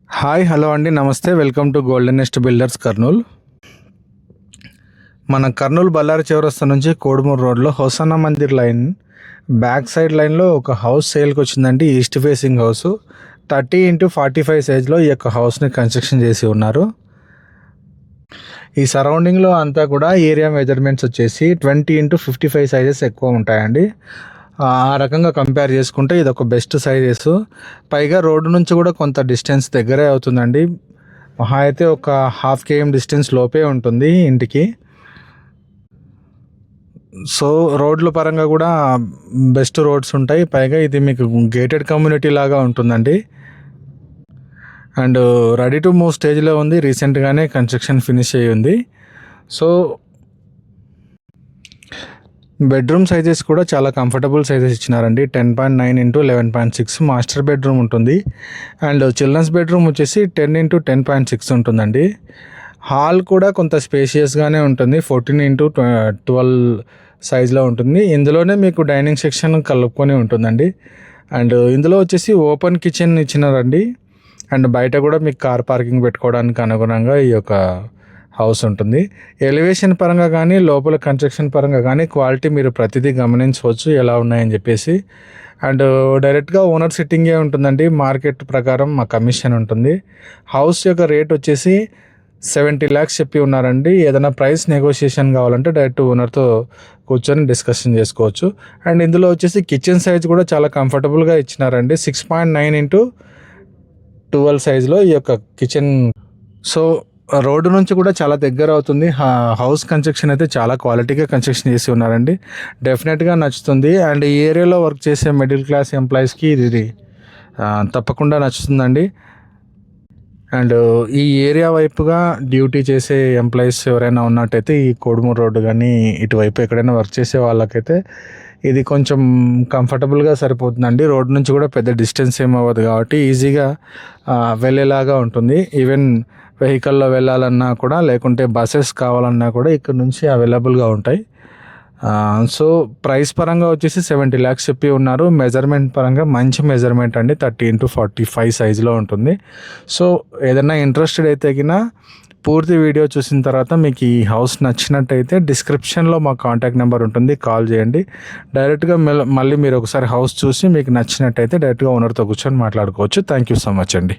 Hi hello అండి, నమస్తే. Welcome to golden nest builders Kurnool. మన కర్నూలు బళ్ళారి చౌరస్తా నుంచి కోడుమూరు రోడ్లో Hosanna Mandir line back side లైన్లో ఒక హౌస్ సేల్కి వచ్చిందండి. ఈస్ట్ ఫేసింగ్ హౌస్ 30x45 సైజ్లో ఈ యొక్క హౌస్ని కన్స్ట్రక్షన్ చేసి ఉన్నారు. ఈ సరౌండింగ్లో అంతా కూడా ఏరియా మెజర్మెంట్స్ వచ్చేసి 20x55 సైజెస్ ఎక్కువ ఉంటాయండి. ఆ రకంగా కంపేర్ చేసుకుంటే ఇది ఒక బెస్ట్ సైజెస్. పైగా రోడ్డు నుంచి కూడా కొంత డిస్టెన్స్ దగ్గరే అవుతుందండి. మహా అయితే ఒక 1/2 km డిస్టెన్స్ లోపే ఉంటుంది ఇంటికి. సో రోడ్ల పరంగా కూడా బెస్ట్ రోడ్స్ ఉంటాయి. పైగా ఇది మీకు గేటెడ్ కమ్యూనిటీ లాగా ఉంటుందండి. అండ్ రెడీ టు మూవ్ స్టేజ్లో ఉంది. రీసెంట్గానే కన్స్ట్రక్షన్ ఫినిష్ అయ్యి ఉంది. సో బెడ్రూమ్ సైజెస్ కూడా చాలా కంఫర్టబుల్ సైజెస్ ఇచ్చినారండి. 10.9 x 11.6 మాస్టర్ బెడ్రూమ్ ఉంటుంది. అండ్ చిల్డ్రన్స్ బెడ్రూమ్ వచ్చేసి 10 x 10.6 ఉంటుందండి. హాల్ కూడా కొంత స్పేషియస్గానే ఉంటుంది. 14 x 12 సైజ్లో ఉంటుంది. ఇందులోనే మీకు డైనింగ్ సెక్షన్ కలుపుకొని ఉంటుందండి. అండ్ ఇందులో వచ్చేసి ఓపెన్ కిచెన్ ఇచ్చినారండి. అండ్ బయట కూడా మీకు కార్ పార్కింగ్ పెట్టుకోవడానికి అనుగుణంగా ఈ యొక్క హౌస్ ఉంటుంది. ఎలివేషన్ పరంగా కానీ లోపల కన్స్ట్రక్షన్ పరంగా కానీ క్వాలిటీ మీరు ప్రతిదీ గమనించవచ్చు ఎలా ఉన్నాయని చెప్పేసి. అండ్ డైరెక్ట్గా ఓనర్ సిట్టింగే ఉంటుందండి. మార్కెట్ ప్రకారం మా కమిషన్ ఉంటుంది. హౌస్ యొక్క రేట్ వచ్చేసి 70 lakhs చెప్పి ఉన్నారండి. ఏదైనా ప్రైస్ నెగోషియేషన్ కావాలంటే డైరెక్ట్ ఓనర్తో కూర్చొని డిస్కషన్ చేసుకోవచ్చు. అండ్ ఇందులో వచ్చేసి కిచెన్ సైజ్ కూడా చాలా కంఫర్టబుల్గా ఇచ్చినారండి. 6.9 x 12 సైజులో ఈ యొక్క కిచెన్. సో రోడ్డు నుంచి కూడా చాలా దగ్గర అవుతుంది. హౌస్ కన్స్ట్రక్షన్ అయితే చాలా క్వాలిటీగా కన్స్ట్రక్షన్ చేసి ఉన్నారండి. డెఫినెట్గా నచ్చుతుంది. అండ్ ఈ ఏరియాలో వర్క్ చేసే మిడిల్ క్లాస్ ఎంప్లాయీస్కి ఇది తప్పకుండా నచ్చుతుందండి. అండ్ ఈ ఏరియా వైపుగా డ్యూటీ చేసే ఎంప్లాయీస్ ఎవరైనా ఉన్నట్టయితే ఈ కోడుమూరు రోడ్డు కానీ ఇటువైపు ఎక్కడైనా వర్క్ చేసే వాళ్ళకైతే ఇది కొంచెం కంఫర్టబుల్గా సరిపోతుందండి. రోడ్ నుంచి కూడా పెద్ద డిస్టెన్స్ ఏమవ్వదు కాబట్టి ఈజీగా వెళ్ళేలాగా ఉంటుంది. ఈవెన్ వెహికల్లో వెళ్ళాలన్నా కూడా లేకుంటే బస్సెస్ కావాలన్నా కూడా ఇక్కడ నుంచి అవైలబుల్గా ఉంటాయి. సో ప్రైస్ పరంగా వచ్చేసి 70 lakhs చెప్పి ఉన్నారు. మెజర్మెంట్ పరంగా మంచి మెజర్మెంట్ అండి. 30 x 45 సైజులో ఉంటుంది. సో ఏదైనా ఇంట్రెస్టెడ్ అయితే కినా పూర్తి వీడియో చూసిన తర్వాత మీకు ఈ హౌస్ నచ్చినట్టయితే డిస్క్రిప్షన్లో మా కాంటాక్ట్ నెంబర్ ఉంటుంది, కాల్ చేయండి. డైరెక్ట్గా మళ్ళీ మీరు ఒకసారి హౌస్ చూసి మీకు నచ్చినట్టయితే డైరెక్ట్గా ఓనర్తో కూర్చొని మాట్లాడుకోవచ్చు. థ్యాంక్ యూ సో మచ్ అండి.